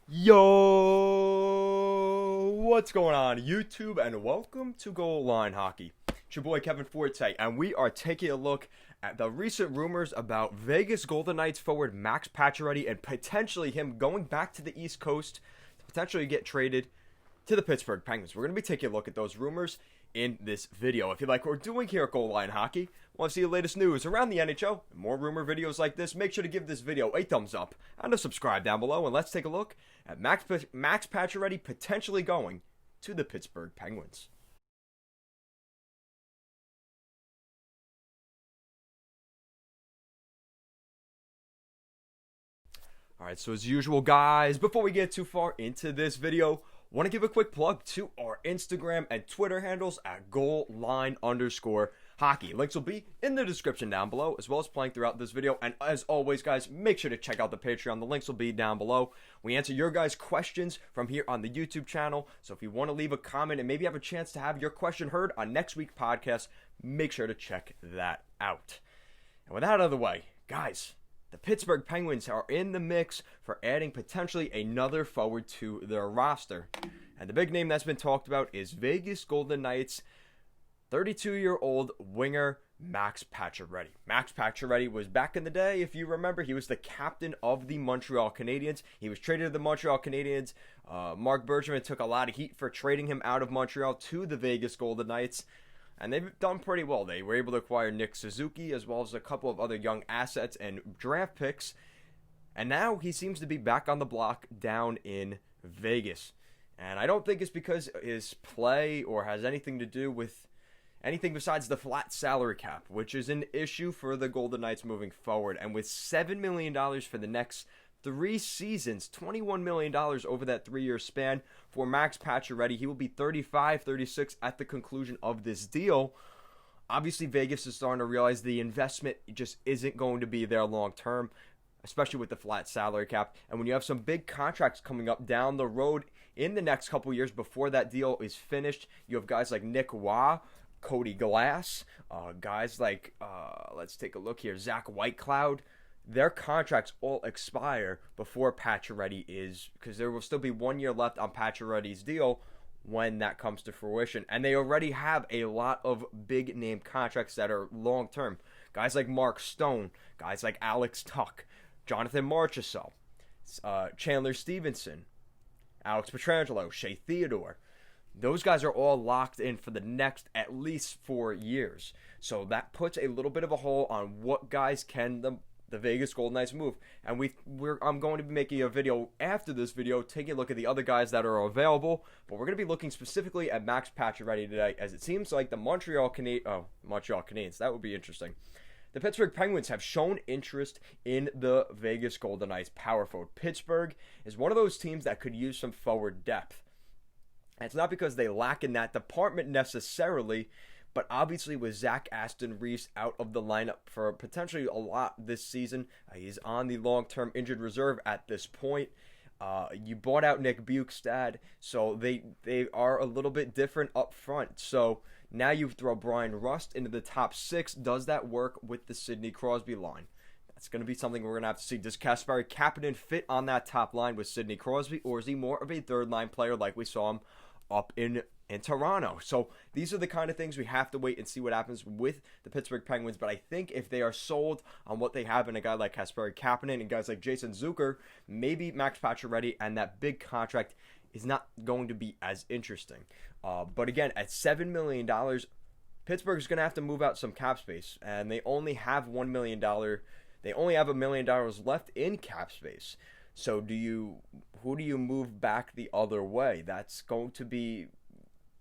Yo, what's going on YouTube, and welcome to Goal Line Hockey. It's your boy Kevin Forte, and we are taking a look at the recent rumors about Vegas Golden Knights forward Max Pacioretty and potentially him going back to the East Coast to potentially get traded to the Pittsburgh Penguins. We're going to be taking a look at those rumors in this video. If you like what we're doing here at Goal Line Hockey, want to see the latest news around the NHL and more rumor videos like this, make sure to give this video a thumbs up and a subscribe down below, and let's take a look at Max Pacioretty potentially going to the Pittsburgh Penguins. Alright, so as usual guys, before we get too far into this video, want to give a quick plug to our Instagram and Twitter handles at goalline_hockey. Links will be in the description down below, as well as playing throughout this video. And as always, guys, make sure to check out the Patreon. The links will be down below. We answer your guys' questions from here on the YouTube channel. So if you want to leave a comment and maybe have a chance to have your question heard on next week's podcast, make sure to check that out. And with that out of the way, guys, the Pittsburgh Penguins are in the mix for adding potentially another forward to their roster. And the big name that's been talked about is Vegas Golden Knights 32-year-old winger Max Pacioretty. Max Pacioretty was back in the day, if you remember, he was the captain of the Montreal Canadiens. He was traded to the Montreal Canadiens. Mark Bergevin took a lot of heat for trading him out of Montreal to the Vegas Golden Knights. And they've done pretty well. They were able to acquire Nick Suzuki as well as a couple of other young assets and draft picks. And now he seems to be back on the block down in Vegas. And I don't think it's because his play or has anything to do with anything besides the flat salary cap, which is an issue for the Golden Knights moving forward. And with $7 million for the next 3 seasons, $21 million over that 3-year span for Max Pacioretty. He will be 35, 36 at the conclusion of this deal. Obviously, Vegas is starting to realize the investment just isn't going to be there long term, especially with the flat salary cap. And when you have some big contracts coming up down the road in the next couple years before that deal is finished, you have guys like Nick Waugh, Cody Glass, guys like, let's take a look here, Zach Whitecloud. Their contracts all expire before Pacioretty is, because there will still be 1 year left on Pacioretty's deal when that comes to fruition. And they already have a lot of big name contracts that are long term. Guys like Mark Stone, guys like Alex Tuch, Jonathan Marchessault, Chandler Stevenson, Alex Pietrangelo, Shea Theodore. Those guys are all locked in for the next at least 4 years. So that puts a little bit of a hole on what guys can the Vegas Golden Knights move. And I'm going to be making a video after this video taking a look at the other guys that are available, but we're going to be looking specifically at Max Pacioretty today, as it seems like the Montreal Canadiens, that would be interesting. The Pittsburgh Penguins have shown interest in the Vegas Golden Knights power forward. Pittsburgh is one of those teams that could use some forward depth. And it's not because they lack in that department necessarily, but obviously with Zach Aston Reese out of the lineup for potentially a lot this season, he's on the long-term injured reserve at this point. You bought out Nick Bjugstad, so they are a little bit different up front. So now you throw Brian Rust into the top 6. Does that work with the Sidney Crosby line? That's going to be something we're going to have to see. Does Kasperi Kapanen fit on that top line with Sidney Crosby, or is he more of a third-line player like we saw him up in Toronto? So these are the kind of things we have to wait and see what happens with the Pittsburgh Penguins. But I think if they are sold on what they have in a guy like Kasperi Kapanen and guys like Jason Zucker, maybe Max Pacioretty and that big contract is not going to be as interesting. But again, at $7 million, Pittsburgh is going to have to move out some cap space, and they only have $1 million. They only have $1 million left in cap space. So who do you move back the other way? That's going to be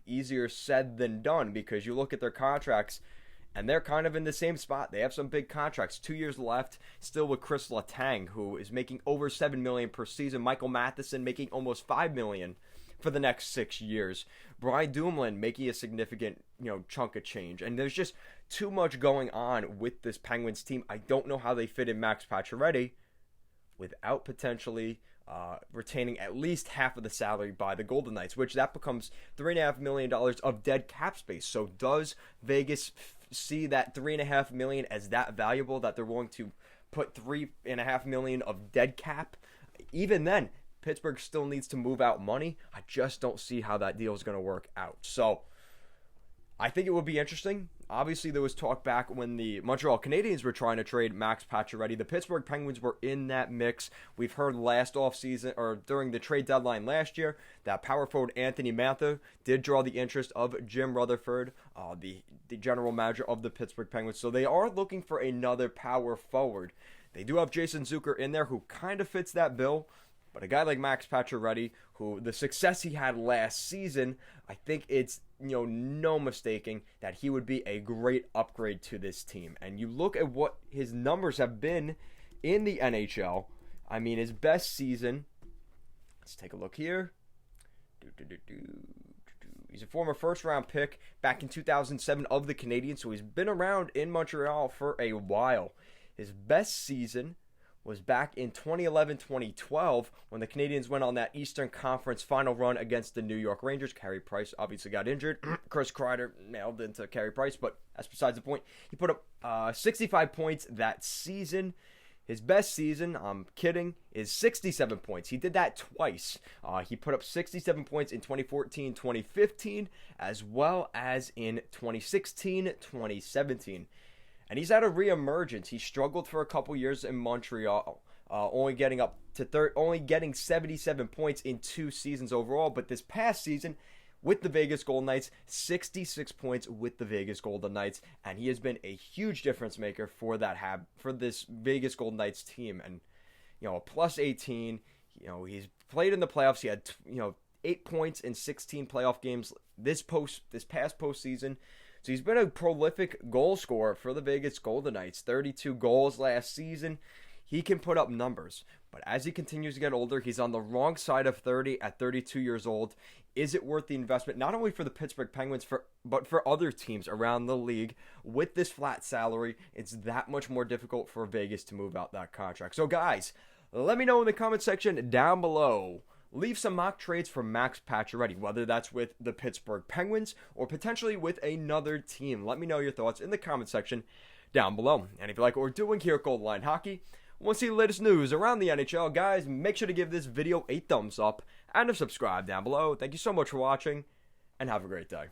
easier said than done, because you look at their contracts and they're kind of in the same spot. They have some big contracts, 2 years left still with Chris Letang, who is making over $7 million per season. Michael Matheson making almost $5 million for the next 6 years. Brian Dumoulin making a significant chunk of change. And there's just too much going on with this Penguins team. I don't know how they fit in Max Pacioretty without potentially retaining at least half of the salary by the Golden Knights, which that becomes $3.5 million of dead cap space. So does Vegas see that $3.5 million as that valuable that they're willing to put $3.5 million of dead cap? Even then, Pittsburgh still needs to move out money. I just don't see how that deal is going to work out. So I think it would be interesting. Obviously, there was talk back when the Montreal Canadiens were trying to trade Max Pacioretty. The Pittsburgh Penguins were in that mix. We've heard last offseason, or during the trade deadline last year, that power forward Anthony Mantha did draw the interest of Jim Rutherford, the general manager of the Pittsburgh Penguins. So they are looking for another power forward. They do have Jason Zucker in there who kind of fits that bill. But a guy like Max Pacioretty, who the success he had last season, I think it's no mistaking that he would be a great upgrade to this team. And you look at what his numbers have been in the NHL. I mean, his best season. Let's take a look here. He's a former first-round pick back in 2007 of the Canadiens, so he's been around in Montreal for a while. His best season was back in 2011-2012 when the Canadiens went on that Eastern Conference final run against the New York Rangers. Carey Price obviously got injured. Chris Kreider nailed into Carey Price, but that's besides the point. He put up 65 points that season. His best season, I'm kidding, is 67 points. He did that twice. He put up 67 points in 2014-2015 as well as in 2016-2017. And he's had a reemergence. He struggled for a couple years in Montreal, only getting 77 points in 2 seasons overall. But this past season, with the Vegas Golden Knights, 66 points with the Vegas Golden Knights, and he has been a huge difference maker for this Vegas Golden Knights team. And a plus 18. He's played in the playoffs. He had 8 points in 16 playoff games this past postseason. So he's been a prolific goal scorer for the Vegas Golden Knights. 32 goals last season. He can put up numbers. But as he continues to get older, he's on the wrong side of 30 at 32 years old. Is it worth the investment? Not only for the Pittsburgh Penguins, but for other teams around the league. With this flat salary, it's that much more difficult for Vegas to move out that contract. So guys, let me know in the comment section down below. Leave some mock trades for Max Pacioretty, whether that's with the Pittsburgh Penguins or potentially with another team. Let me know your thoughts in the comment section down below. And if you like what we're doing here at Gold Line Hockey, want to see the latest news around the NHL, guys, make sure to give this video a thumbs up and to subscribe down below. Thank you so much for watching, and have a great day.